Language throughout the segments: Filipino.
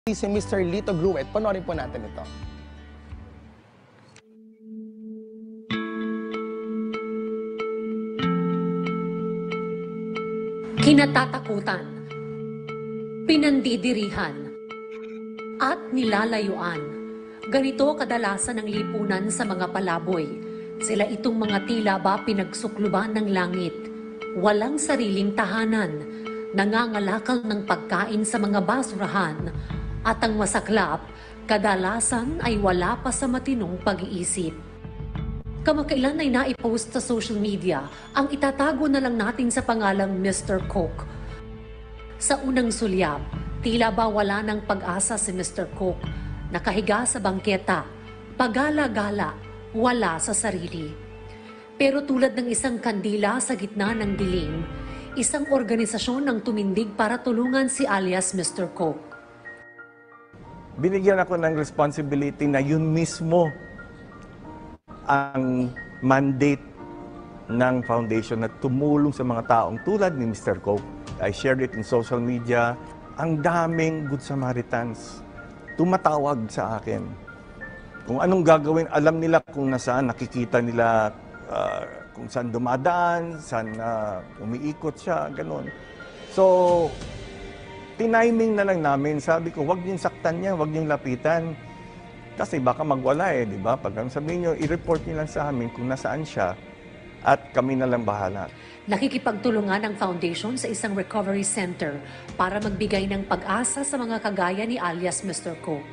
si Mr. Lito Gruet. Panoorin po natin ito. Kinatatakutan, pinandidirihan, at nilalayuan. Ganito kadalasan ang lipunan sa mga palaboy. Sila itong mga tila ba pinagsukluban ng langit. Walang sariling tahanan, nangangalakal ng pagkain sa mga basurahan, at ang masaklap, kadalasan ay wala pa sa matinong pag-iisip. Kamakailan ay naipost sa social media ang itatago na lang natin sa pangalang Mr. Coke. Sa unang sulyap, tila ba wala ng pag-asa si Mr. Coke. Nakahiga sa bangketa, pagala-gala, wala sa sarili. Pero tulad ng isang kandila sa gitna ng dilim, isang organisasyon ang tumindig para tulungan si alias Mr. Coke. Binigyan ako ng responsibility na yun mismo ang mandate ng foundation na tumulong sa mga taong tulad ni Mr. Coke. I shared it in social media. Ang daming Good Samaritans tumatawag sa akin. Kung anong gagawin, alam nila kung nasaan, nakikita nila kung saan dumadaan, saan umiikot siya, ganun. So, tiniming na lang namin. Sabi ko, wag niyong saktan niya, wag niyong lapitan. Kasi baka magwala di ba? Pag sabihin niyo, i-report niyo lang sa amin kung nasaan siya at kami na lang bahala. Nakikipagtulungan ang foundation sa isang recovery center para magbigay ng pag-asa sa mga kagaya ni alias Mr. Coke.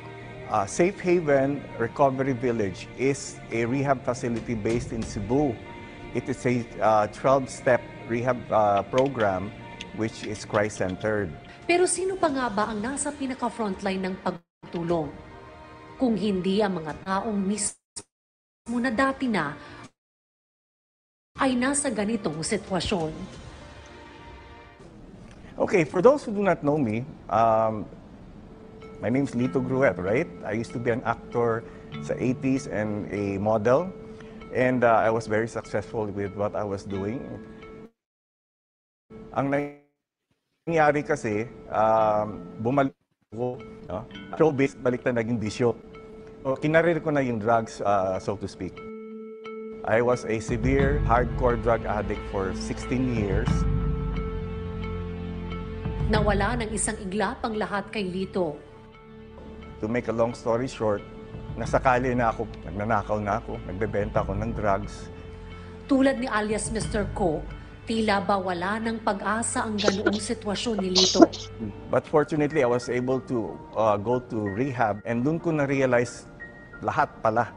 Safe Haven Recovery Village is a rehab facility based in Cebu. It is a 12-step rehab program which is Christ-centered. Pero sino pa nga ba ang nasa pinaka-frontline ng pagtulong? Kung hindi ang mga taong mismo na dati na ay nasa ganitong sitwasyon. Okay, for those who do not know me, my name is Lito Gruet, right? I used to be an actor sa 80s and a model. And I was very successful with what I was doing. Ang nangyari kasi, bumalik ko, showbiz, balik na naging bisyo. So, kinarir ko na yung drugs, so to speak. I was a severe, hardcore drug addict for 16 years. Nawala ng isang iglap ang lahat kay Lito. To make a long story short, nasakali na ako, nagnanakaw na ako, nagbebenta ako ng drugs. Tulad ni alias Mr. Coke, tila ba wala ng pag-asa ang ganoong sitwasyon ni Lito. But fortunately, I was able to go to rehab and doon ko na-realize lahat pala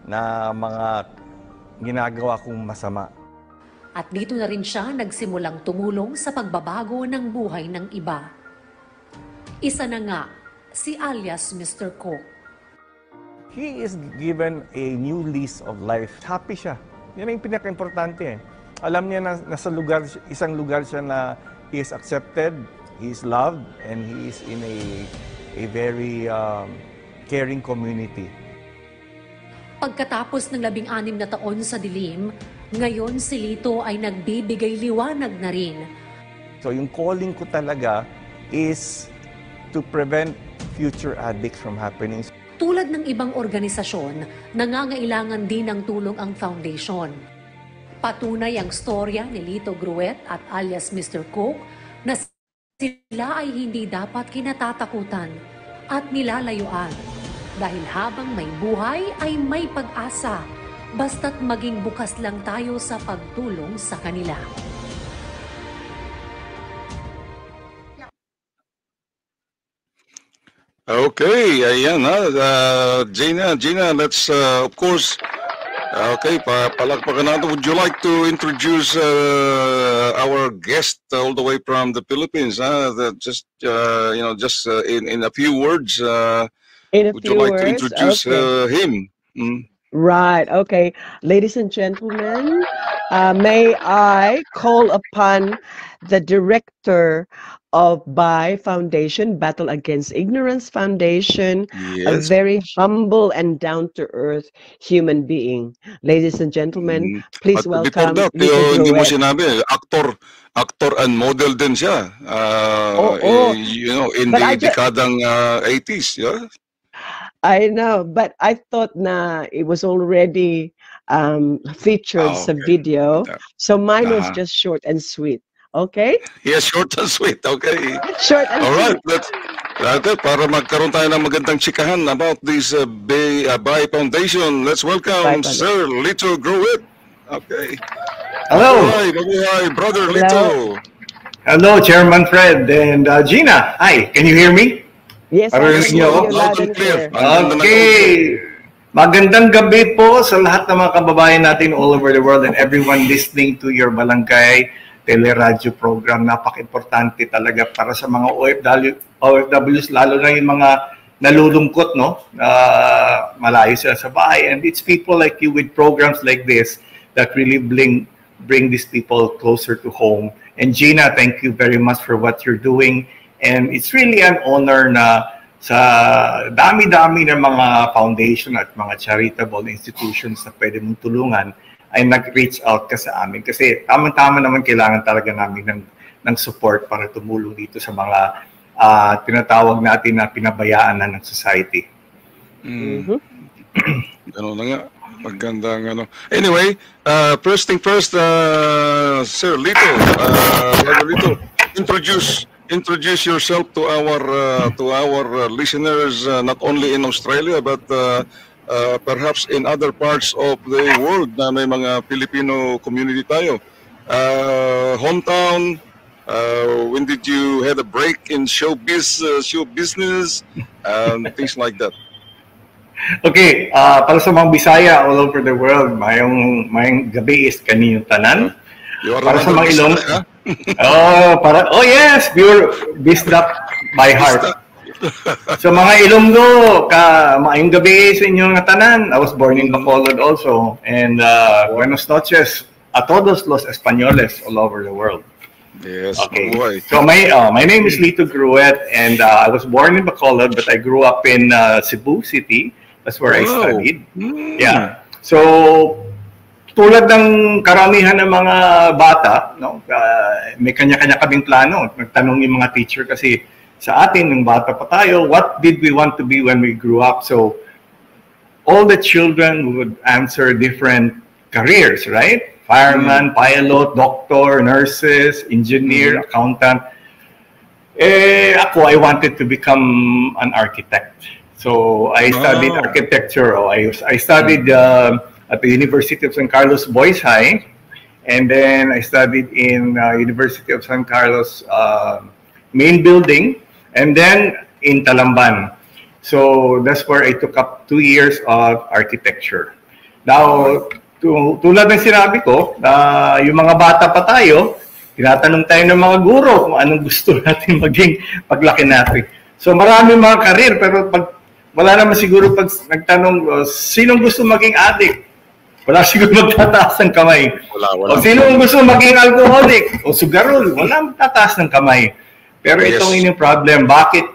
na mga ginagawa kong masama. At dito na rin siya nagsimulang tumulong sa pagbabago ng buhay ng iba. Isa na nga, si alias Mr. Coke. He is given a new lease of life. Happy siya. Yan ang pinaka-importante. Alam niya na nasa lugar, isang lugar siya na he is accepted, he is loved, and he is in a very caring community. Pagkatapos ng 16 na taon sa dilim, ngayon si Lito ay nagbibigay liwanag na rin. So yung calling ko talaga is to prevent future addicts from happening. Tulad ng ibang organisasyon, nangangailangan din ng tulong ang foundation. Patunay ang storya ni Lito Gruet at alias Mr. Coke na sila ay hindi dapat kinatatakutan at nilalayuan. Dahil habang may buhay ay may pag-asa, basta't maging bukas lang tayo sa pagtulong sa kanila. Okay, ayan Gina, let's of course, okay, palakpakan natin. Would you like to introduce our guest all the way from the Philippines? Just in a few words, would you like to introduce him? Right, okay. Ladies and gentlemen, may I call upon the director of BAI Foundation, Battle Against Ignorance Foundation, a Yes. very humble and down-to-earth human being. Ladies and gentlemen, please But before welcome that, Lito hindi mo Gruet. sinabi, actor and model din siya. Oo. You know, in But the I just, dekadang 80s, yeah? I know, but I thought na it was already featured sa Okay. video. So mine was Aha. just short and sweet. Okay? Yes, short and sweet. Okay. Short and All right. sweet. Para magkaroon tayo ng magandang chikahan about this BAI Foundation, let's welcome Bye, brother. Sir Lito Gruet. Okay. Hello. Mabuhay, Brother Hello. Lito. Hello, Chairman Fred and Gina. Hi, can you hear me? Yes, I Parang can hear loud you Loud loud and and clear. clear. Ang ganda ng audio. Okay. Magandang gabi po sa lahat ng mga kababayan natin all over the world and everyone listening to your Balangkay Teleradyo program. Napaka-importante talaga para sa mga OFWs, lalo na yung mga nalulungkot, no? Malayo sila sa bahay. And it's people like you with programs like this that really bring these people closer to home. And Gina, thank you very much for what you're doing. And it's really an honor na sa dami-dami ng mga foundation at mga charitable institutions na pwede mong tulungan, ay nag-reach out ka sa amin. Kasi tama-tama naman kailangan talaga namin ng support para tumulong dito sa mga tinatawag natin na pinabayaan na ng society. Ganun na nga. Magandang ano. Anyway, first thing first, Sir Lito, Brother Lito, introduce yourself to our listeners, not only in Australia but perhaps in other parts of the world na may mga Filipino community tayo. Hometown, when did you had a break in show business, things like that. Okay, para sa mga Bisaya all over the world, mayong gabi is kaniyong tanan. You are Para sa another mga Ilong, Bisaya, huh? oh yes, pure Bisdap by heart. So mga Ilonggo, maayong gabi sa inyong tanan. I was born in Bacolod also, and buenos noches a todos los españoles all over the world. Yes, Okay. mabuhay. So my name is Lito Gruet, and I was born in Bacolod, but I grew up in Cebu City. That's where I Wow. studied. Yeah. So tulad ng karamihan ng mga bata, no, may kanya-kanya kaming plano. Nagtanong yung mga teacher kasi sa atin, nung bata pa tayo, what did we want to be when we grew up? So all the children would answer different careers, right? Fireman, pilot, doctor, nurses, engineer, accountant. Ako, I wanted to become an architect. So I studied architecture. I studied at the University of San Carlos Boys High, and then I studied in University of San Carlos main building, and then in Talamban. So that's where I took up 2 years of architecture. Now, tulad ng sinabi ko, yung mga bata pa tayo, tinatanong tayo ng mga guro kung anong gusto natin maging paglaki natin. So marami mga karir, pero wala naman siguro pag nagtanong, sinong gusto maging addict? Wala siguro magtataas ng kamay. Wala. O sinong gusto maging alcoholic? O sugarol? Wala magtataas ng kamay. Pero Yes. itong inyong problem, bakit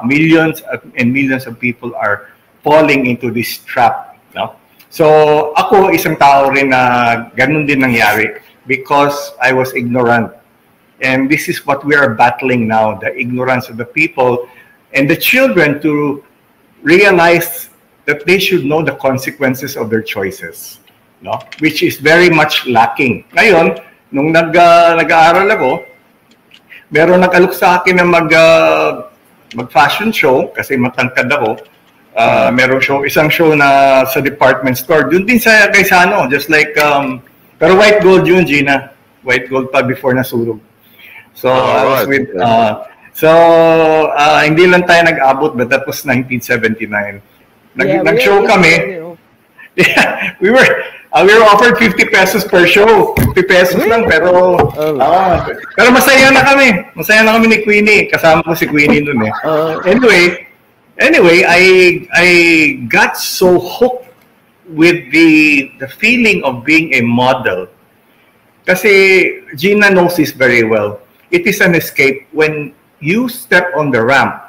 millions and millions of people are falling into this trap? No? So ako, isang tao rin na ganun din nangyari because I was ignorant. And this is what we are battling now, the ignorance of the people and the children to realize that they should know the consequences of their choices, no? Which is very much lacking. Ngayon, nung nag-aaral ako, meron nag-alok sa akin na mag-fashion show kasi matangkad ako. Meron isang show na sa department store. Doon din sa Quezano, just like, pero white gold yun, Gina. White gold pa before nasurog. So, I was with, hindi lang tayo nag-abot, but that was 1979. Nag-show kami. Yeah, we were offered 50 pesos per show. 50 pesos lang, pero masaya na kami. Masaya na kami ni Queenie. Kasama ko si Queenie noon eh. Anyway, I got so hooked with the feeling of being a model. Kasi Gina knows this very well. it is an escape when you step on the ramp.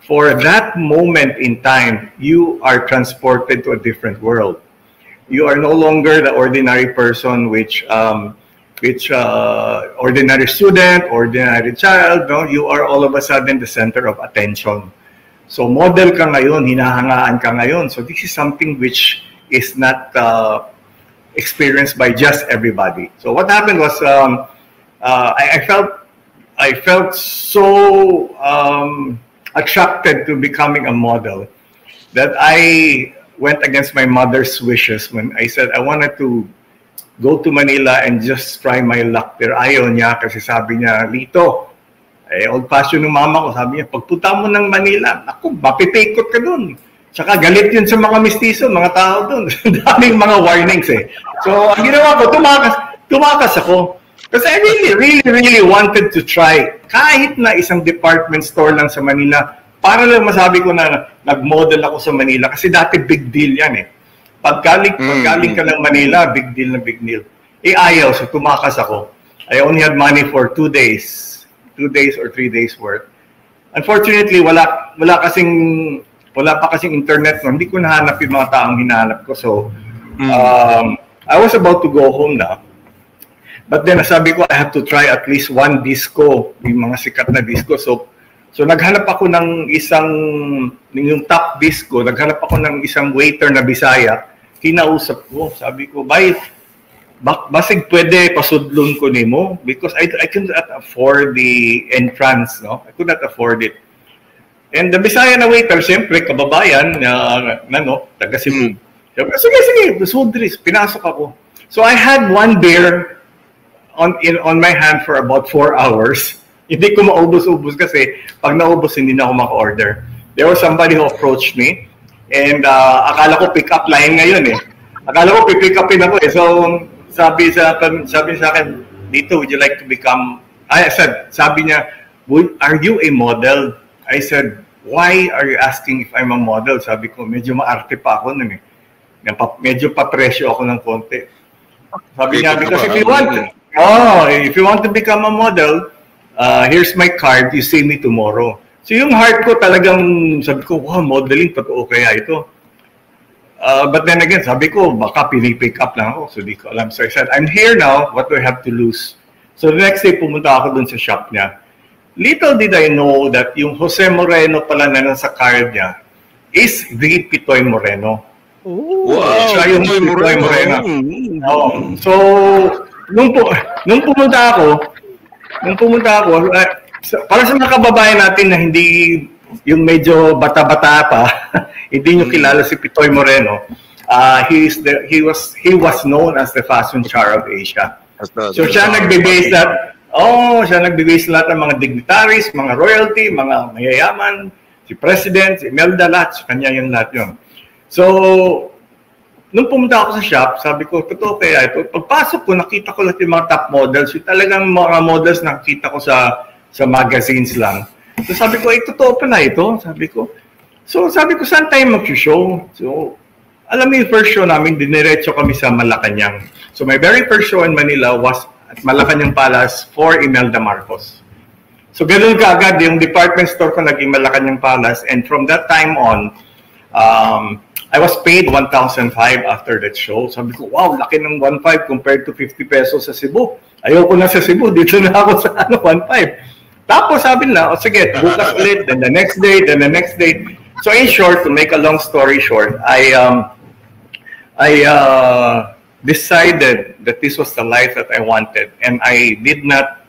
For that moment in time, you are transported to a different world. You are no longer the ordinary person, which ordinary student, ordinary child. No, you are all of a sudden the center of attention. So model ka ngayon, hinahangaan ka ngayon. So this is something which is not experienced by just everybody. So what happened was, I felt so attracted to becoming a model that I went against my mother's wishes when I said I wanted to go to Manila and just try my luck there. Ayaw niya kasi sabi niya, Lito, old fashion ng mama ko, sabi niya, pagpunta mo ng Manila, ako, mapipikot ka dun. Tsaka galit yun sa mga mistiso, mga tao dun. Daming mga warnings eh. So, ang ginawa ko, tumakas ako. Kasi I really wanted to try kahit na isang department store lang sa Manila para lang masabi ko na nag-model ako sa Manila. Kasi dati big deal yan eh. Paggaling ka ng Manila, big deal na big deal. Ayaw, so tumakas ako. I only had money for 2 days. 2 days or 3 days worth. Unfortunately, wala pa kasing internet no. Hindi ko nahanap yung mga taong hinahanap ko. So, I was about to go home na. But then, sabi ko, I have to try at least one disco, yung mga sikat na disco. So naghanap ako ng yung top disco, naghanap ako ng isang waiter na Bisaya. Kinausap ko, sabi ko, basig pwede pasudlon ko nimo because I could not afford the entrance, no? I could not afford it. And the Bisaya na waiter, siyempre, kababayan, taga Cebu. Sige, sudris, pinasok ako. So I had one beer on my hand for about 4 hours. Hindi ko maubos-ubos kasi pag naubos, hindi na ako maka-order. There was somebody who approached me and akala ko pick-up line ngayon eh. Akala ko pick upin ako eh. So, sabi sa akin, Dito, would you like to become... sabi niya, are you a model? I said, why are you asking if I'm a model? Sabi ko, medyo maarte pa ako nun eh. Medyo papresyo ako ng konti. Sabi niya, because if you want to become a model, here's my card, you see me tomorrow. So yung heart ko talagang, sabi ko, wow, modeling, totoo kaya ito. But then again, sabi ko, baka pinipick up lang ako, so di ko alam. So I said, I'm here now, what do I have to lose? So the next day, pumunta ako dun sa shop niya. Little did I know that yung Jose Moreno pala na nasa card niya is the Pitoy Moreno. Wow! Siya yung Pitoy Moreno. So, nung pumunta ako, para sa mga kababayan natin na hindi yung medyo bata-bata pa, hindi nyo kilala si Pitoy Moreno. He was known as the fashion czar of Asia. So siya nagbe-base lahat ng mga dignitaries, mga royalty, mga mayayaman, si President, si Imelda, lahat, kanya yung lahat yun. So, nung pumunta ako sa shop, sabi ko, totoo kaya ito. Pagpasok ko, nakita ko lahat yung mga top models. Yung talagang mga models nakita ko sa magazines lang. So sabi ko, totoo pala ito. Sabi ko, saan tayo mag-show? So, alam mo yung first show namin, diniretso kami sa Malacanang. So my very first show in Manila was at Malacanang Palace for Imelda Marcos. So ganun kaagad, yung department store ko naging Malacanang Palace. And from that time on, I was paid 1,500 after that show. Sabi ko, wow, laki ng 1,500 compared to 50 pesos sa Cebu. Ayoko na sa Cebu, dito na ako sa 1,500. Tapos sabi na, sige, bukas ulit, then the next day, then the next day. So in short, to make a long story short, I decided that this was the life that I wanted, and I did not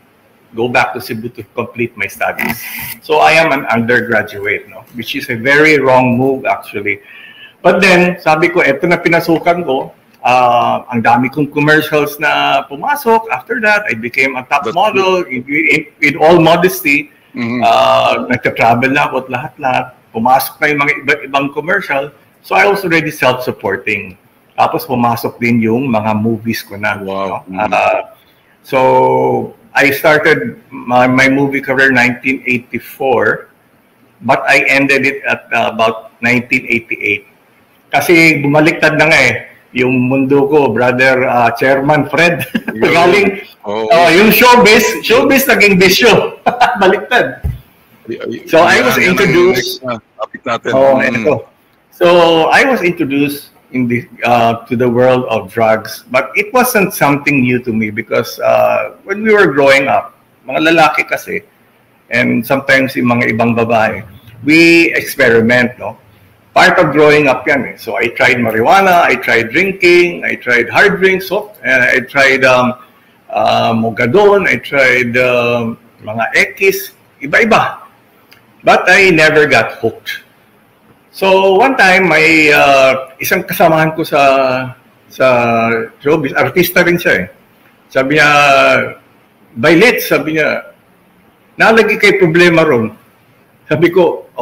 go back to Cebu to complete my studies. So I am an undergraduate, no, which is a very wrong move actually. But then, sabi ko, eto na pinasukan ko, ang dami kong commercials na pumasok. After that, I became a top model in all modesty. Nagka-travel na ako at lahat-lahat. Pumasok na yung mga ibang commercial. So I was already self-supporting. Tapos pumasok din yung mga movies ko na. Wow. So I started my movie career 1984, but I ended it at about 1988. Kasi bumaliktad na nga eh. yung mundo ko, brother Chairman Fred. Yun. Galing, Oo. yung showbiz naging bisyo. Baliktad. So I was introduced. Topic natin. Ito. So I was introduced to the world of drugs, but it wasn't something new to me because when we were growing up, mga lalaki kasi, and sometimes yung mga ibang babae, we experiment, no? Part of growing up yan eh. So I tried marijuana, I tried drinking, I tried hard drinks, and I tried mogadon, I tried mga X, iba-iba. But I never got hooked. So one time, may isang kasamahan ko sa showbiz, artista rin siya eh. Sabi niya, Violet, sabi niya, nalagi kay problema ron. Sabi ko,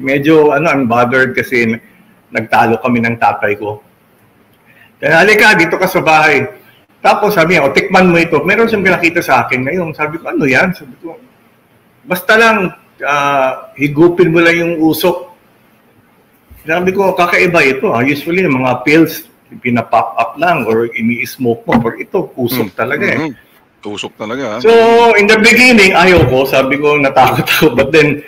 medyo I'm bothered kasi nagtalo kami ng tatay ko. Kaya halika, dito ka sa bahay. Tapos sabi niya, tikman mo ito. Meron siyang pinakita sa akin ngayon. Sabi ko, ano yan? Sabi ko, basta lang, higupin mo lang yung usok. Sabi ko, kakaiba ito. Usually, mga pills, pinapop up lang or ini-smoke mo. Pero ito, usok talaga eh. Usok talaga. So, in the beginning, ayaw ko. Sabi ko, natakot ako. But then,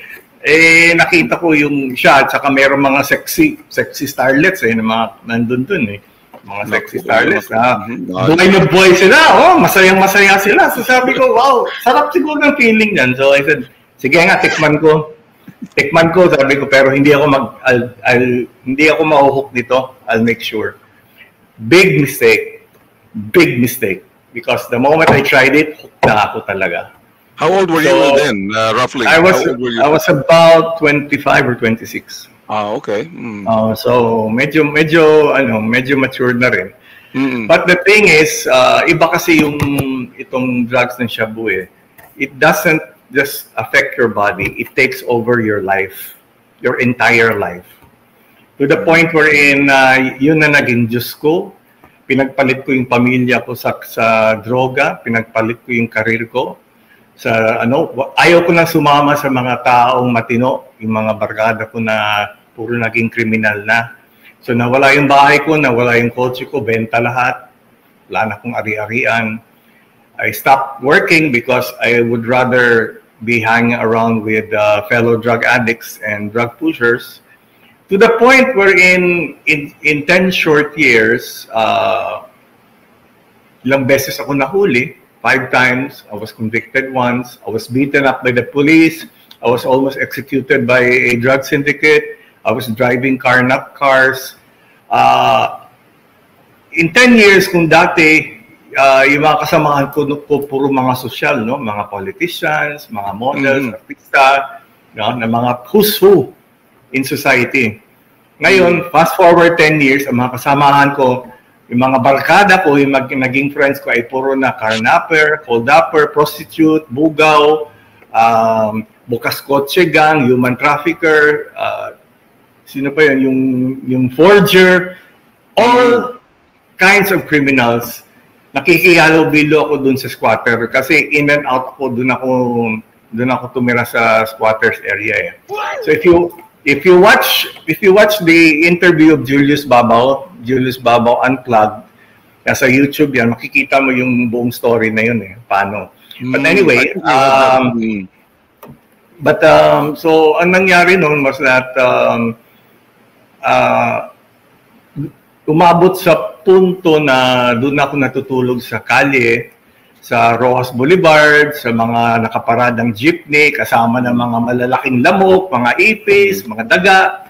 nakita ko yung siya at saka mayroong mga sexy starlets na mga nandun dun eh. Mga sexy starlets buhay na buhay sila. Masayang-masaya sila. So sabi ko, wow, sarap siguro ng feeling yan. So I said, sige nga, tikman ko. Sabi ko, pero hindi ako hindi ako mahuhook nito. I'll make sure. Big mistake. Because the moment I tried it, hooked na ako talaga. How old were you then, roughly? I was about 25 or 26. Okay. So medyo matured na rin. But the thing is, iba kasi itong drugs ng shabu eh. It doesn't just affect your body, it takes over your life, your entire life. To the point wherein yun na naging Diyos ko, pinagpalit ko yung pamilya ko sa droga, pinagpalit ko yung karir ko. Ayaw ko na sumama sa mga taong matino, yung mga barkada ko na puro naging kriminal na. So nawala yung bahay ko, nawala yung kotse ko, benta lahat. Wala na akong ari-arian. I stopped working because I would rather be hanging around with fellow drug addicts and drug pushers. To the point wherein in 10 short years, ilang beses ako nahuli, 5 times, I was convicted once, I was beaten up by the police, I was almost executed by a drug syndicate, I was driving carnap cars. In 10 years, kung dati, yung mga kasamahan ko puro mga sosyal, no? Mga politicians, mga models, artista, no? Na mga who's who in society. Ngayon, fast forward 10 years, ang mga kasamahan ko, yung mga barkada ko, yung naging friends ko ay puro na carnapper, hold-upper, prostitute, bugaw, bukas kotse gang, human trafficker, sino pa yun, yung forger, all kinds of criminals. Nakikihalo-bilo ako dun sa squatter kasi in and out ako, dun ako tumira sa squatters area. So if you watch the interview of Julius Babaw Unplugged, nasa YouTube yan, makikita mo yung buong story na yun paano. But anyway, so ang nangyari noon was that umabot sa punto na doon ako natutulog sa kalye, sa Rojas Boulevard, sa mga nakaparadang jeepney, kasama ng mga malalaking lamok, mga ipis, mga daga.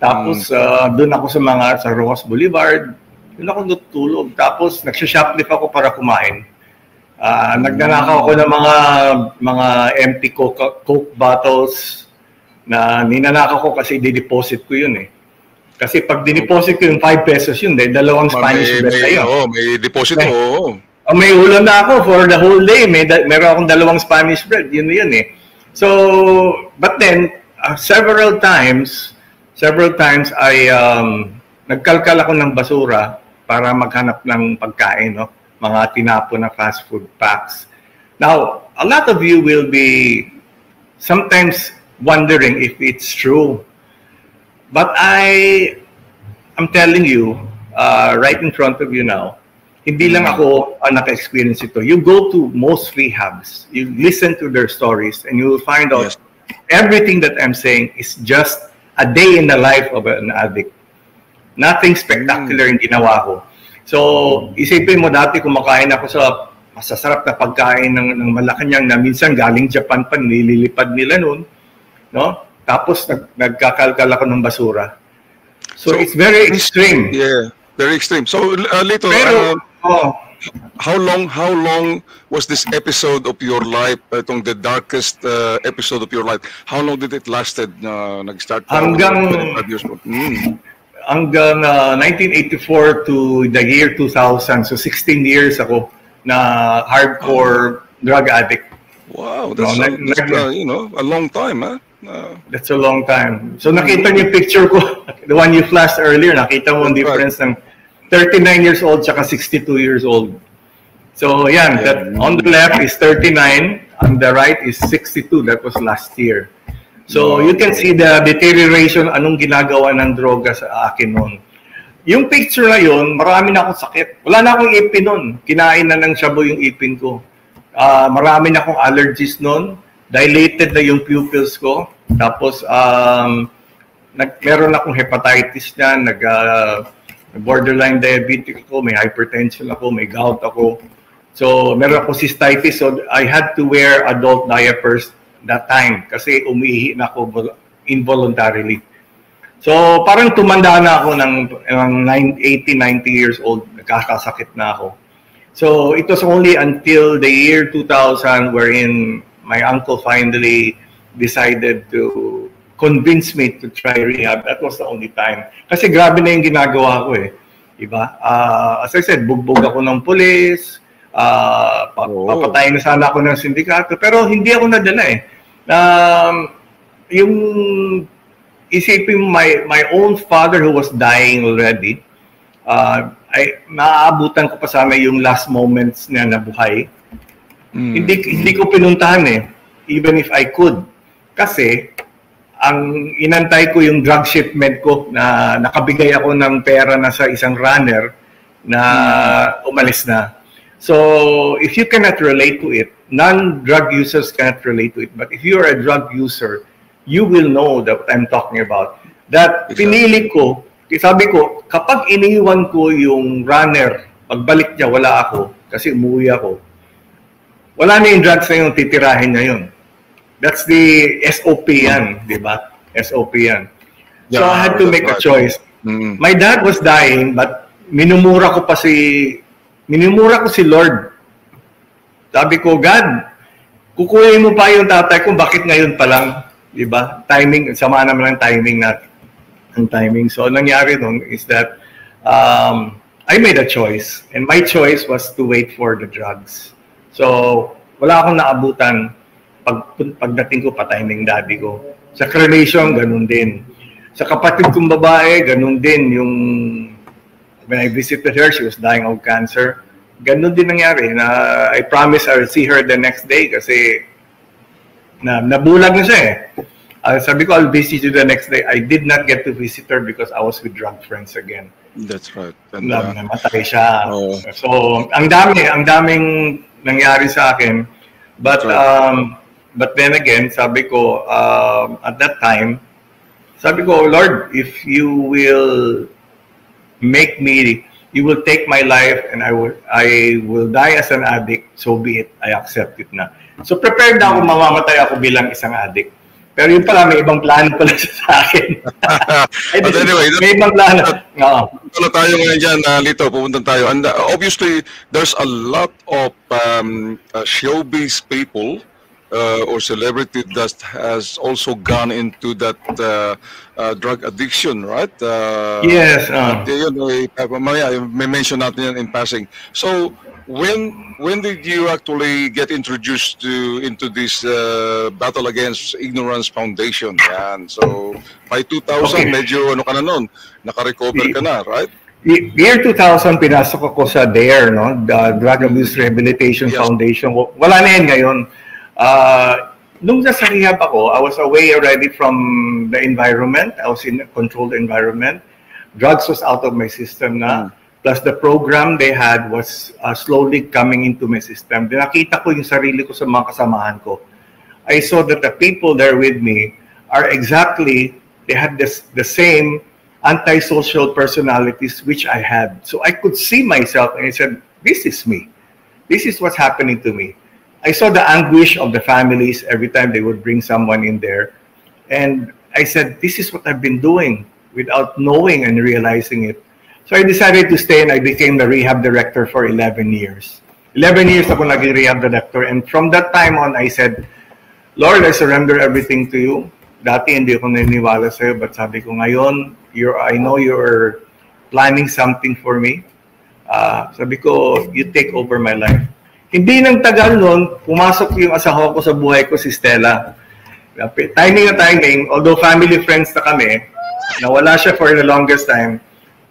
Tapos doon ako sa Rojas Boulevard, doon ako natutulog. Tapos nagsha-shoplift ako para kumain. Nagnanakaw ako ng mga empty Coke bottles na ninanakaw ko kasi di-deposit ko yun eh. Kasi pag dineposit ko yung 5 pesos yun, dahil dalawang Spanish bread na yun. May deposit may ulam na ako for the whole day. Meron akong dalawang Spanish bread. Yun eh. So, but then, several times, ay nagkalkal ako ng basura para maghanap ng pagkain, no? Mga tinapon na fast food packs. Now, a lot of you will be sometimes wondering if it's true. But I'm telling you, right in front of you now. Hindi lang ako ang naka-experience ito. You go to most rehabs, you listen to their stories, and you will find out everything that I'm saying is just a day in the life of an addict. Nothing spectacular yung ginawa ko. So, isipin mo dati kumakain ako sa masasarap na pagkain ng Malacanang na minsan galing Japan pa, nililipad nila noon. No? Tapos nagkakalkal ako ng basura. So it's very extreme. Yeah, very extreme. So, Lito, Pero, how long was this episode of your life, itong the darkest episode of your life? How long did it lasted? Nag-start hanggang 25 years old. Hanggang 1984 to the year 2000. So 16 years ako na hardcore drug addict. Wow, that's you know, a long time, huh? That's a long time. So nakita niyo yung picture ko, the one you flashed earlier, nakita mo ang difference ng 39 years old tsaka 62 years old. So yan, that on the left is 39, on the right is 62. That was last year. So you can see the deterioration, anong ginagawa ng droga sa akin noon. Yung picture na yun, marami na akong sakit. Wala na akong ipin noon. Kinain na ng shabu yung ipin ko. Marami na akong allergies noon. Dilated na yung pupils ko. Tapos, meron akong hepatitis na, borderline diabetic ako, may hypertension ako, may gout ako. So, meron ako cystitis. So, I had to wear adult diapers that time kasi umihi na ako involuntarily. So, parang tumanda na ako ng 80, 90 years old. Nagkakasakit na ako. So, it was only until the year 2000 wherein my uncle finally decided to convince me to try rehab. That was the only time. Kasi grabe na yung ginagawa ko eh. Diba? As I said, bugbog ako ng pulis, papatayin na sana ako ng sindikato, pero hindi ako nadala eh. Yung isipin my own father who was dying already, naaabutan ko pa sana yung last moments niya na buhay. Hindi ko pinuntahan eh, even if I could. Kasi, ang inantay ko yung drug shipment ko na nakabigay ako ng pera na sa isang runner na umalis na. So, if you cannot relate to it, non-drug users cannot relate to it. But if you are a drug user, you will know that what I'm talking about. That pinili ko, sabi ko, kapag iniwan ko yung runner, pagbalik niya, wala ako, kasi umuwi ako, wala na yung drugs na yung titirahin niya yun. That's the SOP yan, di ba? SOP yan. So I had to make a choice. My dad was dying, but minumura ko si Lord. Sabi ko, God, kukunin mo pa yung tatay ko, bakit ngayon pa lang? Di ba? Timing, sama naman ang timing natin. Ang timing. So nangyari nun is that I made a choice. And my choice was to wait for the drugs. So wala akong naabutan. Pagdating ko, patay ng daddy ko. Sa cremation, ganun din. Sa kapatid kong babae, ganun din. Yung, when I visited her, she was dying of cancer. Ganun din nangyari. I promised I'll see her the next day kasi nabulag na siya eh. Sabi ko, I'll visit you the next day. I did not get to visit her because I was with drug friends again. That's right. And, namatay siya. So, ang daming nangyari sa akin. But then again, sabi ko, at that time, sabi ko, Lord, if you will you will take my life and I will die as an addict, so be it. I accept it na. So prepared na ako, mamamatay ako bilang isang addict. Pero yun pala, may ibang plano pala sa akin. But anyway, may ibang plano. Wala tayo ngayon dyan, Lito, pupunta tayo. And obviously, there's a lot of showbiz people or celebrity that has also gone into that drug addiction, right? Yes. May mention natin yan in passing. So, when did you actually get introduced into this battle against ignorance foundation? Yan. So, by 2000, medyo ano ka na nun, naka-recover ka na, right? Year 2000, pinasok ako sa DARE, no? The Drug Abuse Rehabilitation Foundation. Wala na yan ngayon. Nung nasa rehab ako, I was away already from the environment. I was in a controlled environment. drugs was out of my system na. Plus the program they had was slowly coming into my system. Then nakita ko yung sarili ko sa mga kasamahan ko. I saw that the people there with me are exactly, they had the same antisocial personalities which I had. So I could see myself and I said, this is me. This is what's happening to me. I saw the anguish of the families every time they would bring someone in there. And I said, this is what I've been doing without knowing and realizing it. So I decided to stay and I became the rehab director for 11 years. 11 years ako naging rehab director. And from that time on, I said, Lord, I surrender everything to you. Dati hindi ako naniniwala sa'yo, but sabi ko ngayon, I know you're planning something for me. Sabi ko, you take over my life. Hindi nang tagal nun, pumasok yung asawa ko sa buhay ko, si Stella. Timing na timing, although family friends na kami, nawala siya for the longest time.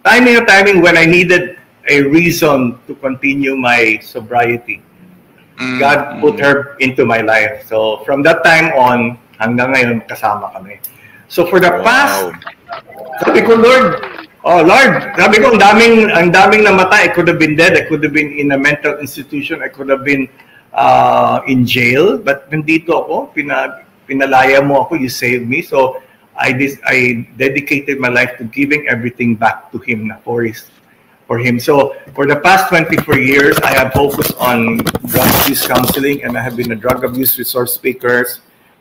Timing na timing when I needed a reason to continue my sobriety. God put her into my life. So from that time on, hanggang ngayon, kasama kami. So for the past, sabi ko, Lord, sabi ko, ang daming namatay. I could have been dead. I could have been in a mental institution. I could have been in jail. But nandito ako, pinalaya mo ako, you saved me. So I dedicated my life to giving everything back to Him for Him. So for the past 24 years, I have focused on drug abuse counseling, and I have been a drug abuse resource speaker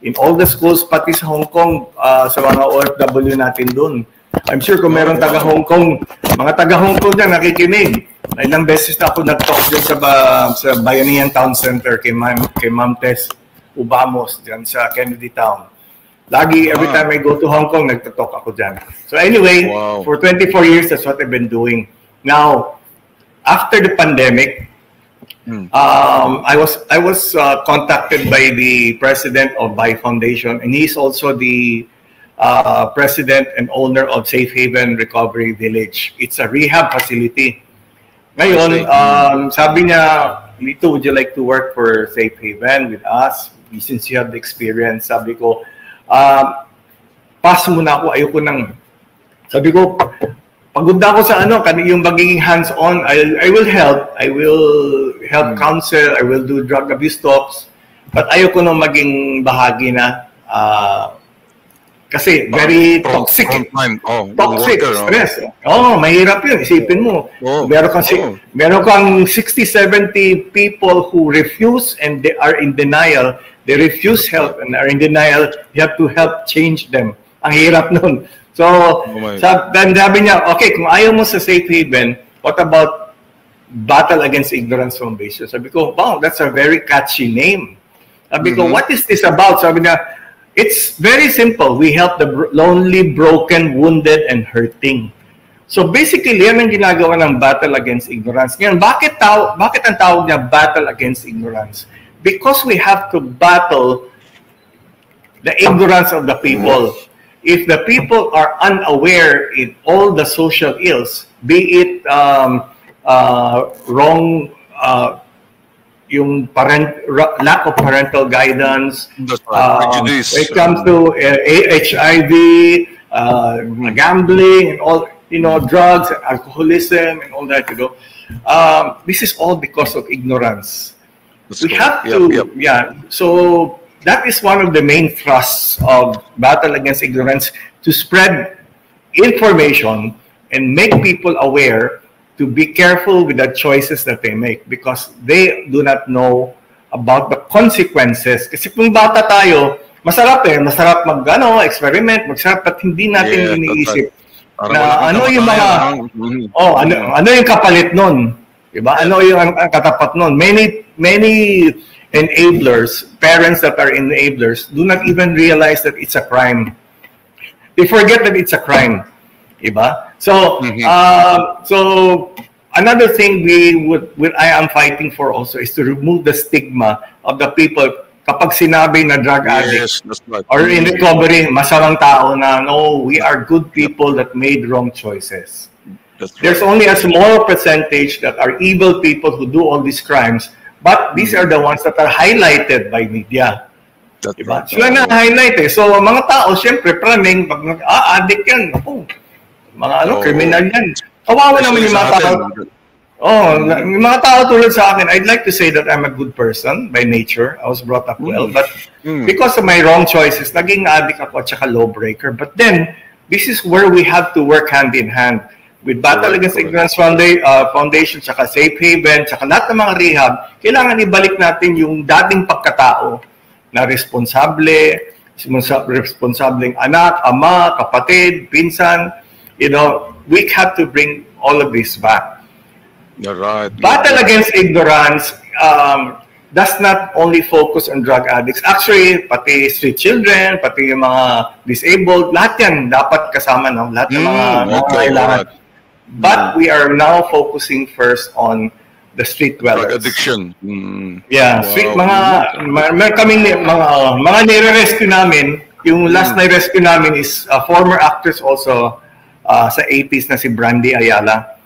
in all the schools, pati sa Hong Kong, sa mga OFW natin dun. I'm sure kung meron taga-Hong Kong, mga taga-Hong Kong dyan nakikinig. Ilang beses na ako nag-talk dyan sa Bayanihan Town Center kay Ma'am Tess Ubamos dyan sa Kennedy Town. Lagi, every time I go to Hong Kong, nagtatalk ako dyan. So anyway, for 24 years, that's what I've been doing. Now, after the pandemic, I was contacted by the president of Bai Foundation, and he's also the president and owner of Safe Haven Recovery Village. It's a rehab facility. Ngayon, sabi niya, Lito, would you like to work for Safe Haven with us? Since you have the experience, sabi ko, pass muna ako, ayoko nang. Sabi ko, pagod na ako sa yung magiging hands-on, I will help. I will help counsel, I will do drug abuse talks, but ayoko nang maging bahagi na kasi very toxic. Toxic, stress. Mahirap yun. Isipin mo. Meron kang 60-70 people who refuse and they are in denial. They refuse help and are in denial. You have to help change them. Ang hirap nun. So, sabi niya, okay, kung ayaw mo sa Safe Haven, what about Battle Against Ignorance Foundation? Sabi ko, wow, that's a very catchy name. Sabi ko, what is this about? Sabi niya, it's very simple. We help the lonely, broken, wounded, and hurting. So basically, yan ang ginagawa ng Battle Against Ignorance. Ngayon, bakit ang tawag niya Battle Against Ignorance? Because we have to battle the ignorance of the people. If the people are unaware in all the social ills, be it wrong, yung lack of parental guidance, it comes to HIV, gambling, and all, drugs, alcoholism, and all that, this is all because of ignorance. We have to, so that is one of the main thrusts of Battle Against Ignorance, to spread information and make people aware to be careful with the choices that they make, because they do not know about the consequences. Kasi kung bata tayo, masarap experiment, masarap, at hindi natin iniisip na ano yung mga, ano yung kapalit nun, diba? Ano yung ang katapat nun. Many enablers, parents that are enablers, do not even realize that it's a crime. They forget that it's a crime. Diba? So, so another thing I am fighting for also is to remove the stigma of the people kapag sinabi na drug addict or in recovery, masamang tao na, no, we are good people that made wrong choices. There's only a small percentage that are evil people who do all these crimes, but these are the ones that are highlighted by media. Diba? Sila na-highlight eh. So, mga tao, syempre, praning, pag addict yan, Mga Oo. kriminal yan. Kawawa naman yung mga tao. Yung mga tao tulad sa akin, I'd like to say that I'm a good person by nature. I was brought up well. But because of my wrong choices, naging addict ako at saka lawbreaker. But then, this is where we have to work hand in hand with Battle Against Ignorance Foundation, tsaka Safe Haven, tsaka lahat ng mga rehab. Kailangan ibalik natin yung dating pagkatao na responsableng anak, ama, kapatid, pinsan. You know, we have to bring all of this back. You're right. Battle Against Ignorance does not only focus on drug addicts. Actually, pati street children, pati yung mga disabled, lahat yan dapat kasama, no? Lahat ng mga kailangan. But we are now focusing first on the street dwellers. Drug addiction. Yeah, street, meron kaming mga nire-rescue namin. Yung last na rescue namin is former actress also sa 80s na si Brandy Ayala.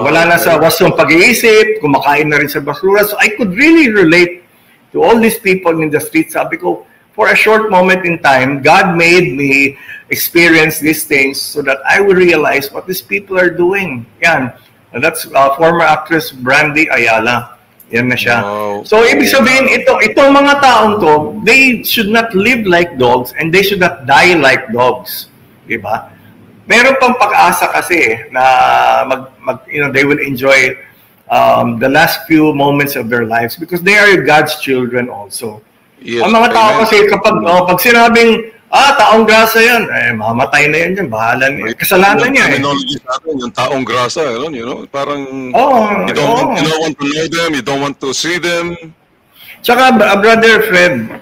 Wala na sa wasong pag-iisip, kumakain na rin sa basura. So I could really relate to all these people in the streets. Sabi ko, for a short moment in time, God made me experience these things so that I will realize what these people are doing. Yan. And that's former actress Brandy Ayala. Yan na siya. Wow. So, ibig sabihin, itong mga taong to, they should not live like dogs and they should not die like dogs. Diba? Meron pang pag-asa kasi na they will enjoy the last few moments of their lives because they are God's children also. Yes, Ang mga tao kasi pag sinabing, taong grasa yan, mamatay na yan dyan, bahala niya. Kasalanan niya. Terminology sa atin, yung taong grasa, you know, parang you don't want to know them, you don't want to see them. Tsaka, Brother Fred,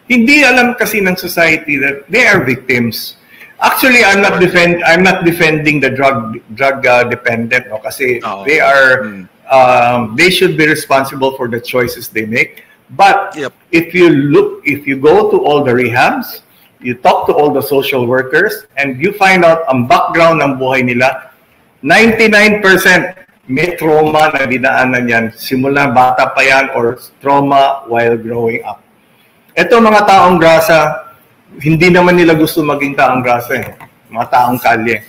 hindi alam kasi ng society that they are victims. Actually, I'm not defending the drug dependent, no? Kasi they are they should be responsible for the choices they make. But if you go to all the rehabs, you talk to all the social workers, and you find out ang background ng buhay nila, 99% may trauma na dinaanan yan. Simula bata pa yan or trauma while growing up. Ito mga taong grasa, hindi naman nila gusto maging taong grasa eh. Mga taong kalye.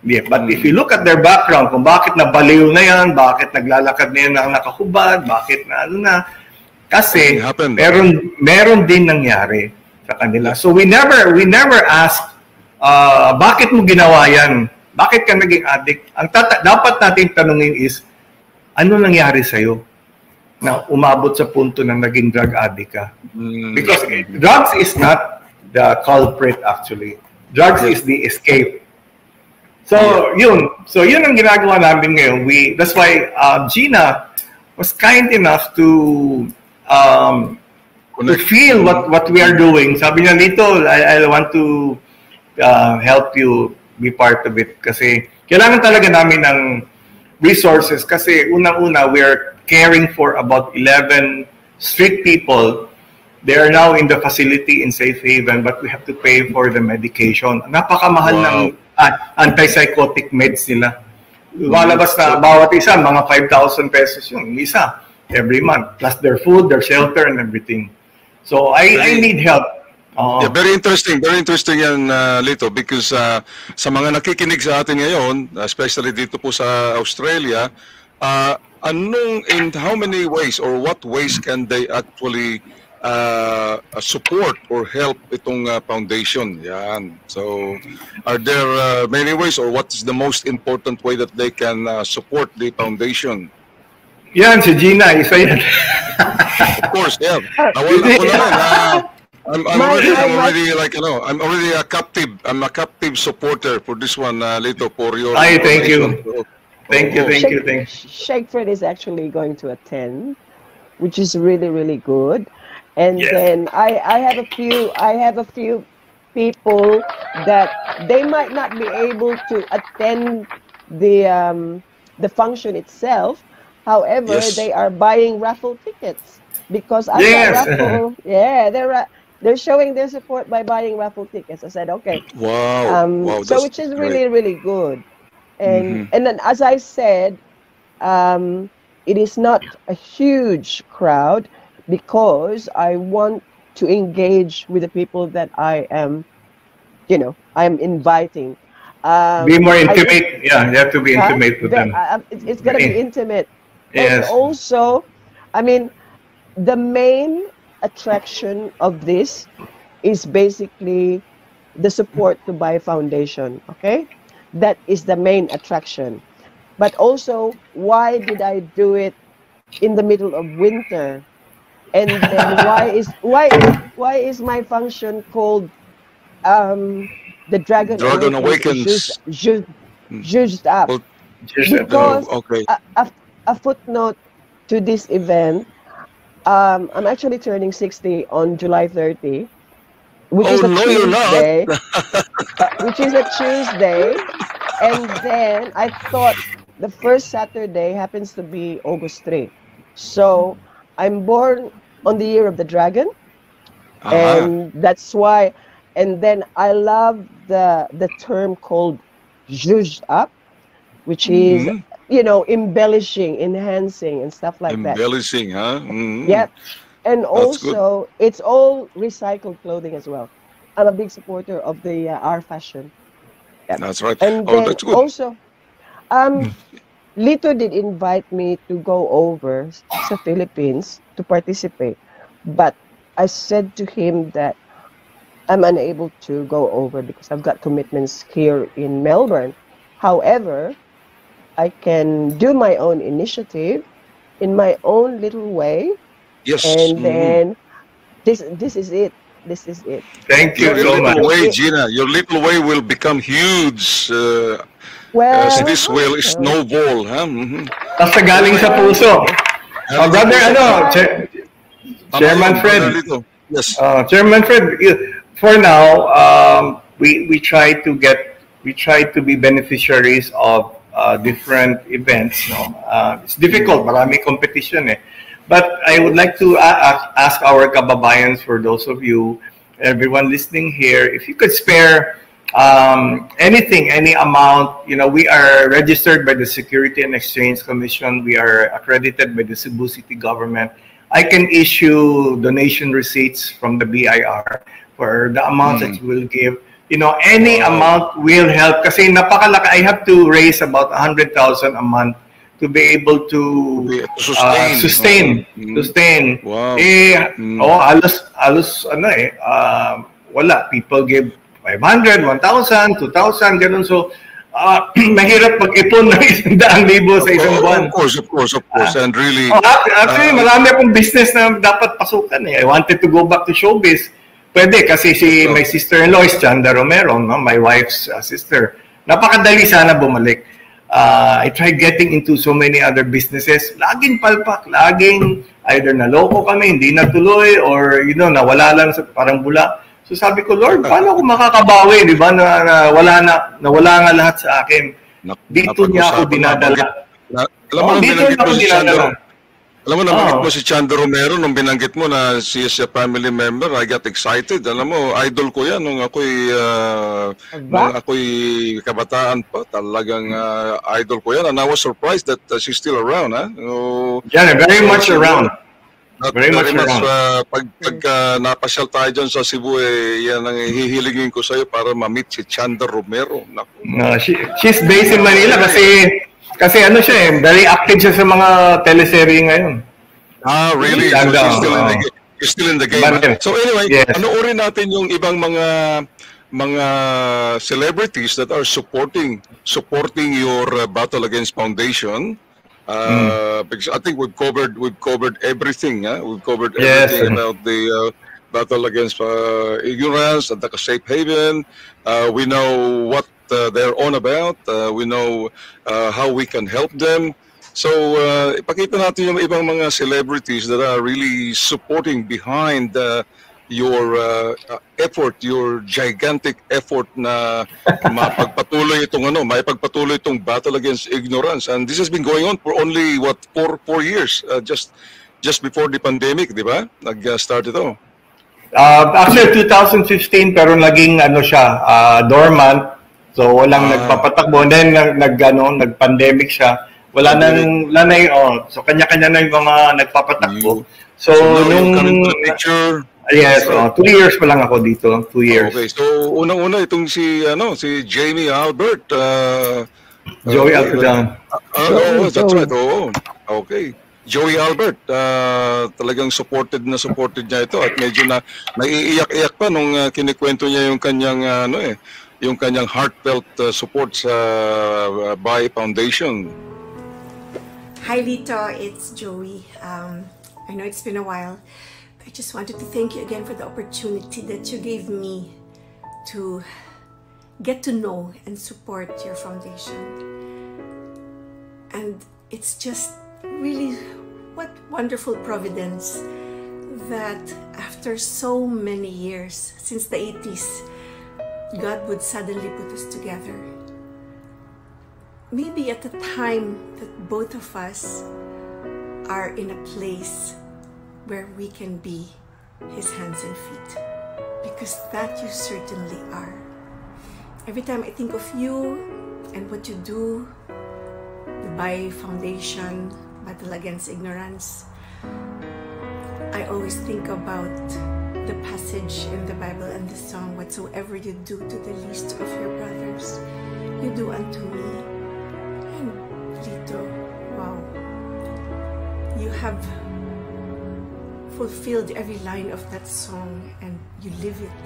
Yeah, but if you look at their background, kung bakit nabaliw na yan, bakit naglalakad na yan na nakahubad, bakit na ano na, kasi meron din nangyari sa kanila. So we never ask bakit mo ginawa yan? Bakit ka naging addict? Ang dapat natin tanungin is ano nangyari sa iyo na umabot sa punto na naging drug addict ka? Because drugs is not the culprit actually. Drugs is the escape. So yun ang ginagawa namin ngayon. That's why Gina was kind enough to feel what we are doing. Sabi niya, Lito, I want to help you be part of it kasi kailangan talaga namin ng resources kasi unang-una we are caring for about 11 street people. They are now in the facility in Safe Haven but we have to pay for the medication. Napakamahal ng antipsychotic meds nila. Lumalabas na bawat isa mga 5,000 pesos yung isa every month, plus their food, their shelter, and everything. So I need help. Yeah, very interesting yan, Lito, because sa mga nakikinig sa atin ngayon, especially dito po sa Australia, in how many ways or what ways can they actually support or help itong foundation? Yan. So, are there many ways or what is the most important way that they can support the foundation? Yan, si Gina, isa yan. Of course, yeah. I'm already like, you know, I'm already a captive. I'm a captive supporter for this one, Lito, for your. Thank you. Thank you. Shakeford is actually going to attend, which is really, really good. And then I have a few people that they might not be able to attend the function itself. However, they are buying raffle tickets because I got raffle. Yeah, they're showing their support by buying raffle tickets. I said, okay. Wow. So which is really, really good. And and then as I said, it is not a huge crowd because I want to engage with the people that I am inviting. Be more intimate. Yeah, you have to be intimate with them. It's gonna be intimate. Yes. And also, I mean, the main attraction of this is basically the support to Buy Foundation. Okay, that is the main attraction. But also, why did I do it in the middle of winter? And then why is my function called the Dragon Awakens. Judged Up? Well, Because okay. a footnote to this event, I'm actually turning 60 on July 30, which is a no, you're not. Tuesday. Which is a Tuesday, and then I thought the first Saturday happens to be August 3. So I'm born on the year of the dragon, and that's why. And then I love the term called "zhuzhed up," which is embellishing, enhancing, and stuff like that. Embellishing, huh? Mm-hmm. Yep. And That's also, it's all recycled clothing as well. I'm a big supporter of the R fashion. Yep. That's right. And Oh, then that's good. also, Lito did invite me to go over sa Philippines to participate, but I said to him that I'm unable to go over because I've got commitments here in Melbourne. However, I can do my own initiative in my own little way, Yes. and Mhm. then this is it. This is it. Thank you Your so much. little way, Gina, your little way will become huge Well, as this will snowball, huh? Mm-hmm. Basta galing sa puso. Brother, Chairman Fred. Yes. Chairman Fred, for now, we try to be beneficiaries of different events. No? It's difficult, marami competition eh. But I would like to ask our kababayans, for those of you, everyone listening here, if you could spare anything, any amount. We are registered by the Security and Exchange Commission. We are accredited by the Cebu City government. I can issue donation receipts from the BIR for the amount that you will give. Any amount will help. Kasi napakalaki. I have to raise about 100,000 a month to be able to sustain. Wow. Alos wala. People give 500, 1,000, 2,000, ganun. So, mahirap mag-ipon ng 100,000 sa isang buwan. Of course. And really... Actually, marami akong business na dapat pasukan eh. I wanted to go back to showbiz. Pwede, kasi my sister-in-law is Chanda Romero, no? My wife's sister. Napakadali sana bumalik. I tried getting into so many other businesses. Laging palpak, laging either naloko kami, hindi natuloy, or nawala lang sa parang bula. So sabi ko, Lord, paano ako makakabawi, di ba, na wala nga lahat sa akin. Dito niya ako dinadala. Alam mo, nabanggit mo si Chanda Romero nung binanggit mo na she is a family member. I got excited. Alam mo, idol ko yan nung ako'y kabataan pa. Talagang idol ko yan. And I was surprised that she's still around. Yeah, very much around. Very much pag napasyal tayo dyan sa Cebu, yan ang hihilingin ko sa'yo para ma-meet si Chanda Romero. No, she's based in Manila kasi siya very active siya sa mga teleserye ngayon. Really? So she's still in the game. So anyway, yes. Panoorin natin yung ibang mga celebrities that are supporting your Battle Against Foundation. Because I think we've covered everything. We've covered everything about the battle against ignorance at the Safe Haven. We know what they're on about. We know how we can help them. So ipakita natin yung ibang mga celebrities that are really supporting behind your effort, your gigantic effort na maipagpatuloy itong battle against ignorance. And this has been going on for only four years, just before the pandemic, di ba? Nag-start ito. Actually 2015, pero naging dormant. So walang nagpapatakbo. And then nag-pandemic siya. So kanya-kanya na yung mga nagpapatakbo. So now you're coming to the picture. Yes, 2 years pa lang ako dito. 2 years. Okay, so unang-una itong si Jamie Albert. Joey Alcazan. That's right. Oo. Okay. Joey Albert, talagang supported niya ito at medyo naiiyak-iyak pa nung kinikwento niya yung kanyang yung kanyang heartfelt support sa Bahay Foundation. Hi Lito, it's Joey. I know it's been a while. I just wanted to thank you again for the opportunity that you gave me to get to know and support your foundation. And it's just really what wonderful providence that after so many years, since the 80s, God would suddenly put us together. Maybe at the time that both of us are in a place where we can be His hands and feet, because that you certainly are. Every time I think of you and what you do, the Bahay Foundation, Battle Against Ignorance, I always think about the passage in the Bible and the song, whatsoever you do to the least of your brothers, you do unto me. And Lito, wow, you have fulfilled every line of that song and you live it.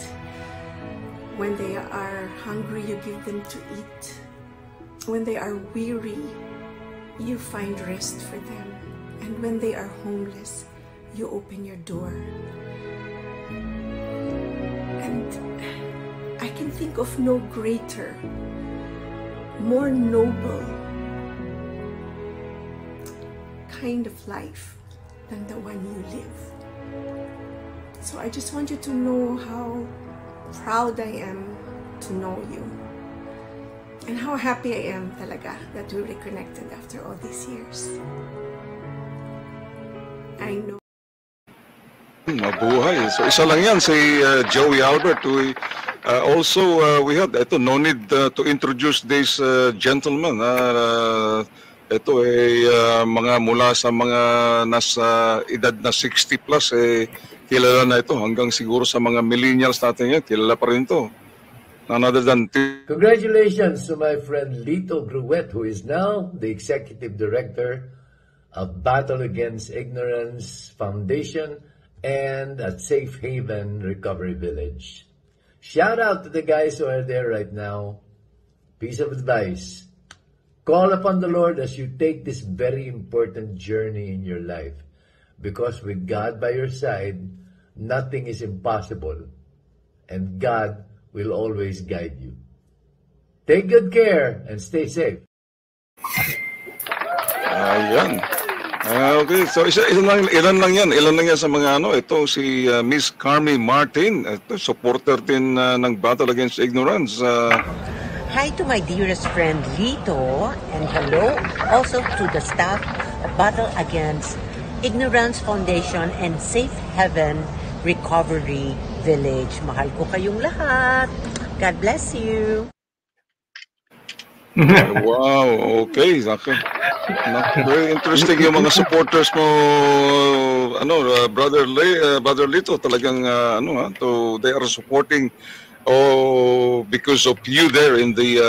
When they are hungry, you give them to eat. When they are weary, you find rest for them. And when they are homeless, you open your door. And I can think of no greater, more noble kind of life than the one you live. So I just want you to know how proud I am to know you. And how happy I am talaga that we reconnected after all these years. I know. Mabuhay. So isa lang yan si Joey Albert. We had no need to introduce this gentleman. Ito mga mula sa mga nasa edad na 60 plus kilala na ito hanggang siguro sa mga millennials natin yan, kilala pa rin ito. None other than Congratulations to my friend Lito Gruet, who is now the Executive Director of Battle Against Ignorance Foundation and at Safe Haven Recovery Village. Shout out to the guys who are there right now. Piece of advice. Call upon the Lord as you take this very important journey in your life. Because with God by your side, nothing is impossible. And God will always guide you. Take good care and stay safe. Ayan. Okay, so ilan lang yan sa mga ito si Miss Carmi Martin, ito, supporter din ng Battle Against Ignorance. Hi to my dearest friend Lito, and hello also to the staff of Battle Against Ignorance Foundation and Safe Haven Recovery Village. Mahal ko kayong lahat. God bless you. Wow, okay. Very interesting yung mga supporters mo, Brother Lito, talagang they are supporting because of you there in the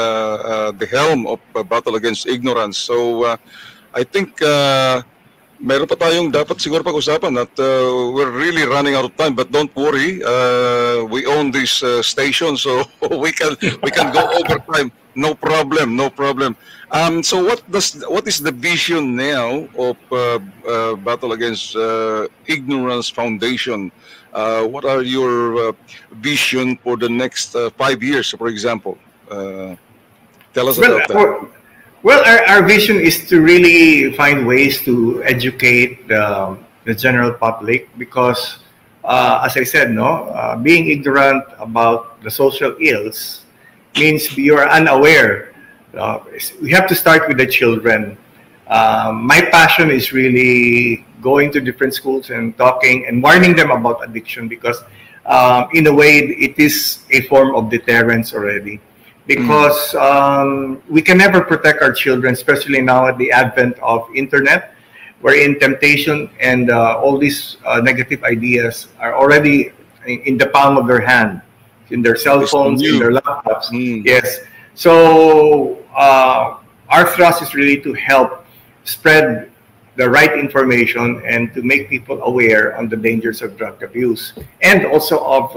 helm of Battle Against Ignorance. So I think meron pa tayong dapat siguro pag-usapan at we're really running out of time, but don't worry, we own this station, so we can go over time. No problem. So what is the vision now of Battle Against Ignorance Foundation? What are your vision for the next 5 years, for example? Tell us about that. Well, our vision is to really find ways to educate the general public because, as I said, being ignorant about the social ills means you're unaware. We have to start with the children. My passion is really going to different schools and talking and warning them about addiction because, in a way, it is a form of deterrence already. Because we can never protect our children, especially now at the advent of internet, wherein temptation and all these negative ideas are already in the palm of their hand, in their cell phones, in their laptops. Yes. So our thrust is really to help spread the right information and to make people aware on the dangers of drug abuse, and also of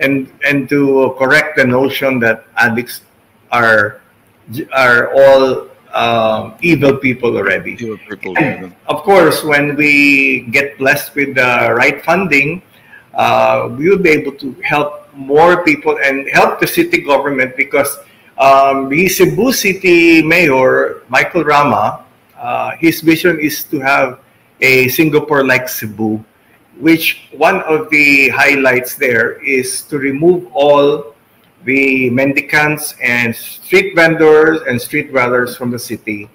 and to correct the notion that addicts are all evil people already. Evil people. And of course, when we get blessed with the right funding, we will be able to help more people and help the city government, because the Cebu City Mayor, Michael Rama, his vision is to have a Singapore-like Cebu, which one of the highlights there is to remove all the mendicants and street vendors and street dwellers from the city.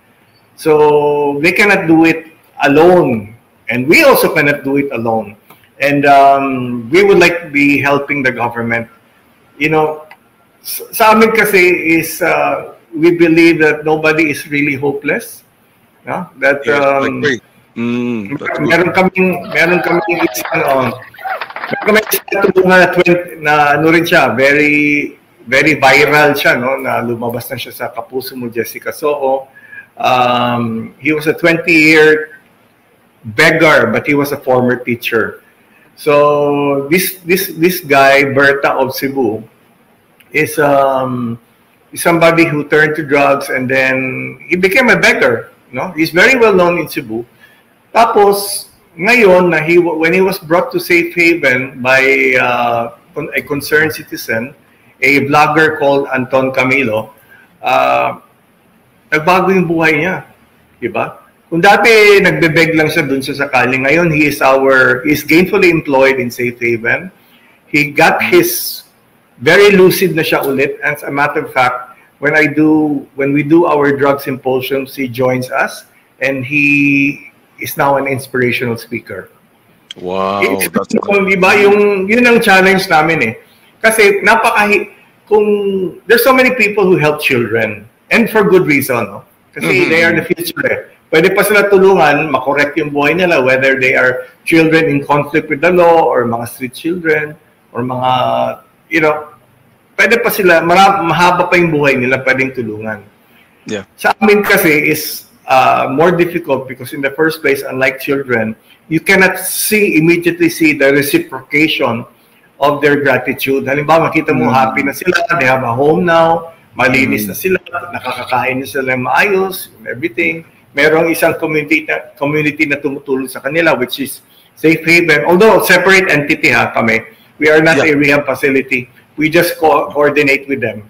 So they cannot do it alone, and we also cannot do it alone. And we would like to be helping the government. You know, sa amin kasi is we believe that nobody is really hopeless. No? That meron kaming isang tulungan na ano rin siya, very viral siya, no, na lumabas na siya sa Kapuso Mo, Jessica Soho. He was a 20-year beggar, but he was a former teacher. So this guy, Berta of Cebu, is somebody who turned to drugs, and then he became a beggar. No, he's very well known in Cebu. Tapos ngayon, when he was brought to Safe Haven by a concerned citizen, a vlogger called Anton Camilo, nagbago yung buhay niya, diba? Kung dati nagbebeg lang siya dun sa sakali, ngayon he is gainfully employed in Safe Haven. He got his very lucid na siya ulit. As a matter of fact, when we do our drug symposiums, he joins us, and he is now an inspirational speaker. Wow, that's diba, yun ang challenge namin eh. Kasi there's so many people who help children, and for good reason, no? Kasi they are the future eh. Pwede pa sila tulungan, makorek yung buhay nila, whether they are children in conflict with the law, or mga street children, or mga, you know, pwede pa sila, mahaba pa yung buhay nila, pwedeng tulungan. Yeah. Sa amin kasi is more difficult, because in the first place, unlike children, you cannot immediately see the reciprocation of their gratitude. Halimbawa, makita mo happy na sila, they have a home now, malinis na sila, nakakakain na sila ng maayos, everything. Merong isang community na tumutulong sa kanila, which is Safe Haven. Although separate entity kami, we are not a rehab facility. We just coordinate with them.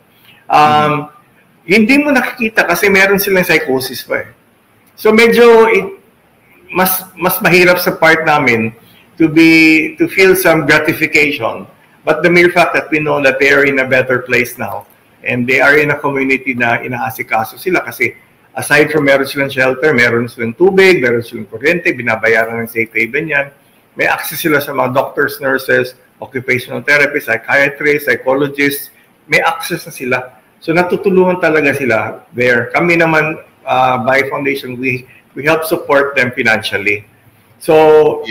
Hindi mo nakikita kasi meron silang psychosis pa eh. So medyo mas mahirap sa part namin to feel some gratification. But the mere fact that we know that they are in a better place now, and they are in a community na inaasikaso sila, kasi aside from meron silang shelter, meron silang tubig, meron silang kuryente, binabayaran ng Safe Haven yan. May access sila sa mga doctors, nurses, occupational therapists, psychiatrists, psychologists. May access na sila. So natutulungan talaga sila there. Kami naman, by Foundation, we help support them financially. So,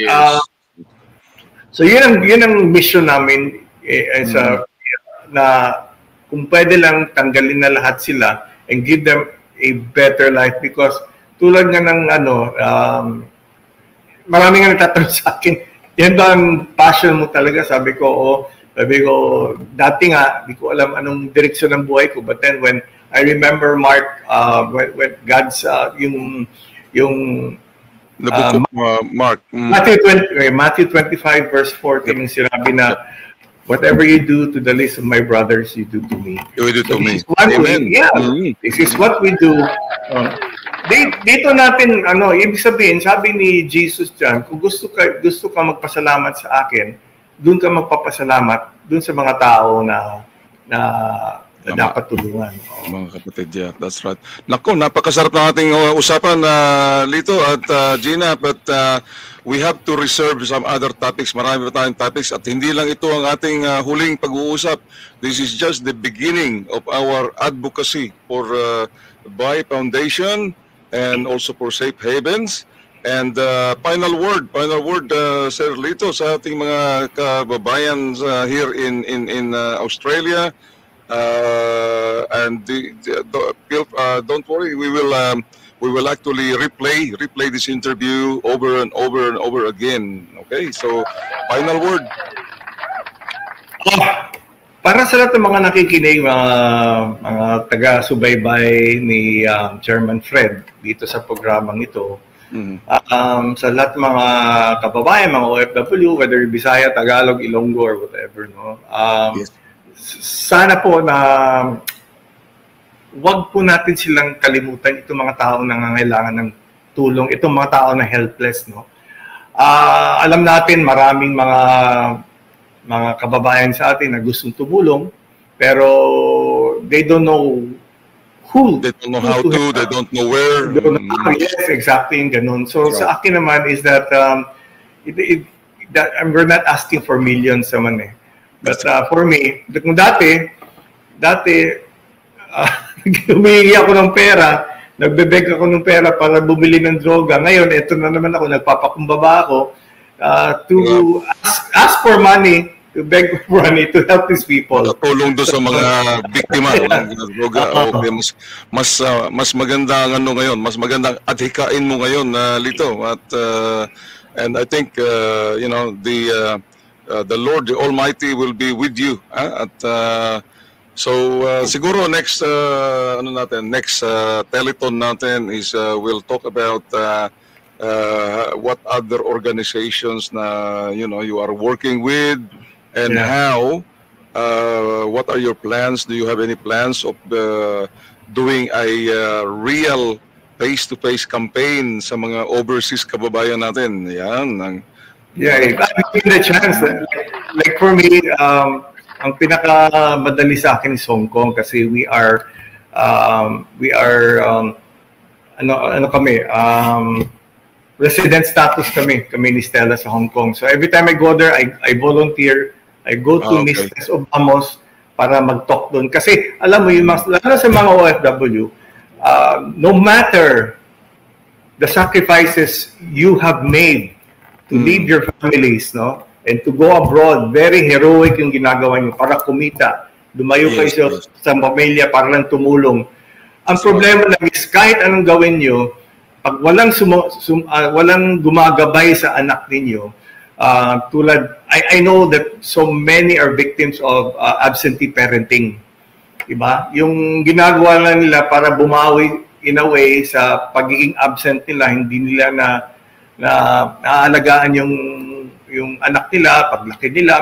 so yun ang mission namin, na kung pwede lang tanggalin na lahat sila and give them a better life, because tulad nga ng marami nga nagtatanong sa akin, yan ba ang passion mo talaga? Sabi ko, dati nga, di ko alam anong direksyon ng buhay ko. But then when I remember Mark, when God's, yung the book of Mark. Matthew 25 verse 14, yung sinabi na, whatever you do to the least of my brothers, you do to me. You do to me. Amen. This is what we do. Dito natin, ibig sabihin, sabi ni Jesus dyan, kung gusto ka magpasalamat sa akin, doon ka magpapasalamat doon sa mga tao na dapat tulungan. Mga kapatid, yeah, that's right. Naku, napakasarap ng ating usapan, Lito at Gina, but we have to reserve some other topics. Marami pa tayong topics, at hindi lang ito ang ating huling pag-uusap. This is just the beginning of our advocacy for Bahay Foundation and also for Safe Havens. And final word, Sir Lito, sa ating mga kababayan here in Australia. And don't worry, we will actually replay this interview over and over again. Okay, so final word. Para sa lahat ng mga nakikinig, mga taga-subaybay ni Chairman Fred dito sa programang ito, sa lahat ng mga kababayan, mga OFW, whether Bisaya, Tagalog, Ilonggo, or whatever, no? Yes. Sana po na wag po natin silang kalimutan itong mga tao na nangangailangan ng tulong, itong mga tao na helpless, no? Alam natin maraming mga kababayan sa atin na gustong tumulong, pero they don't know who. They don't know how to, they don't know where. Yes, exactly, ganun. So sa akin naman is that, we're not asking for millions naman eh. But for me, kung dati, humihingi ako ng pera, nagbebeg ako ng pera para bumili ng droga. Ngayon, ito na naman ako, nagpapakumbaba ako to ask for money, to beg for money to help these people. Tulong doon sa mga biktima ng droga. Okay, mas maganda ang ano ngayon, mas magandang adhikain mo ngayon, Lito. And I think the Lord, the Almighty, will be with you. So siguro next next telethon natin is we'll talk about what other organizations na you are working with, and how what are your plans? Do you have any plans of doing a real face-to-face campaign sa mga overseas kababayan natin? Yan. Yeah, if I get the chance, like for me, ang pinakamadali sa akin is Hong Kong kasi we are resident status kami ni Stella sa Hong Kong. So every time I go there, I volunteer. I go to Mistress of Amos para mag-talk doon. Kasi alam mo, lalo sa mga OFW, no matter the sacrifices you have made to leave your families, no? And to go abroad, very heroic yung ginagawa niyo para kumita. Lumayo kayo sa pamilya para lang tumulong. Ang problema lang is kahit anong gawin niyo, pag walang gumagabay sa anak ninyo, I know that so many are victims of absentee parenting. Diba? Yung ginagawa lang nila para bumawi in a way sa pagiging absent nila, hindi nila na naalagaan yung anak nila, paglaki nila,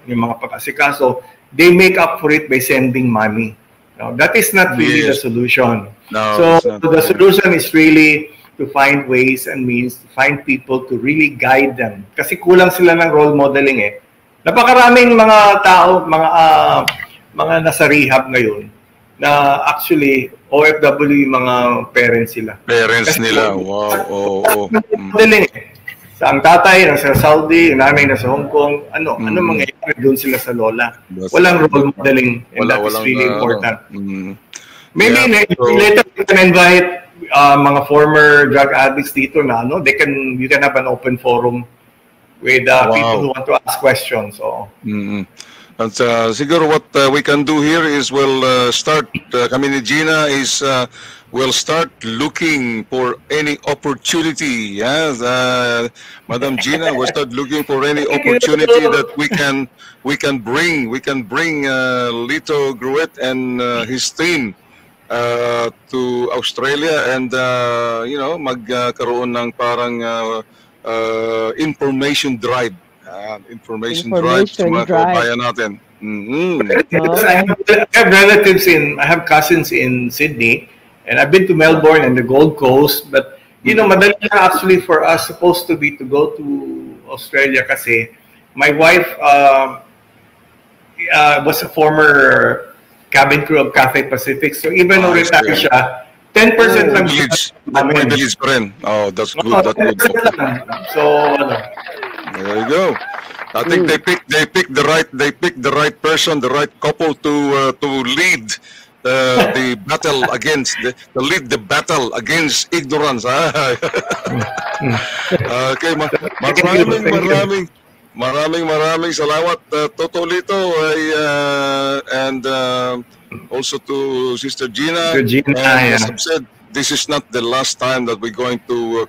yung mga pag-asikaso, they make up for it by sending money. No, that is not really the solution. No, so the solution is really to find ways and means to find people to really guide them. Kasi kulang sila ng role modeling eh. Napakaraming mga tao, mga nasa rehab ngayon na actually OFW yung mga parents sila. Parents nila, wow. Modeling eh. Ang tatay nasa Saudi, yung nanay nasa Hong Kong, ano mangyayari doon sila sa lola? Walang role modeling, and that is really important. Maybe later you can invite mga former drug addicts dito na you can have an open forum with people who want to ask questions. So. And siguro what we can do here is we'll start, kami ni Gina is we'll start looking for any opportunity. Yes, Madam Gina, we'll start looking for any opportunity that we can bring Lito Gruet and his team to Australia, and magkaroon ng parang information drive. Information drive sa mga kababayan natin. I have cousins in Sydney, and I've been to Melbourne and the Gold Coast, but madali na actually for us supposed to be to go to Australia kasi my wife was a former cabin crew of Cathay Pacific, so even though retired siya, 10% lang privilege pa rin. Oh, that's good. So there you go. I think they picked the right person, the right couple to lead the battle against lead the battle against ignorance. Okay, maraming salamat Toto Lito and also to Sister Gina. And as I've said, this is not the last time that we're going to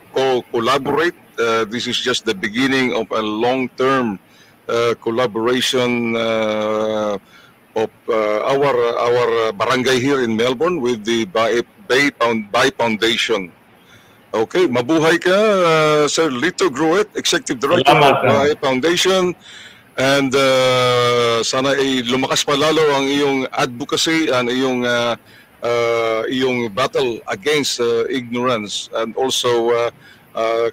collaborate. This is just the beginning of a long-term collaboration of our barangay here in Melbourne with the Bay Foundation. Okay, mabuhay ka, Sir Lito Gruet, Executive Director of Bay Foundation. And sana ay lumakas pa lalo ang iyong advocacy and iyong battle against ignorance. And also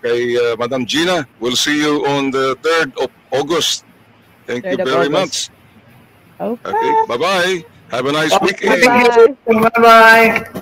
kay Madam Gina, we'll see you on the 3rd of August. Thank you very much. Okay. Okay, bye-bye. Have a nice weekend. Bye-bye. Bye-bye.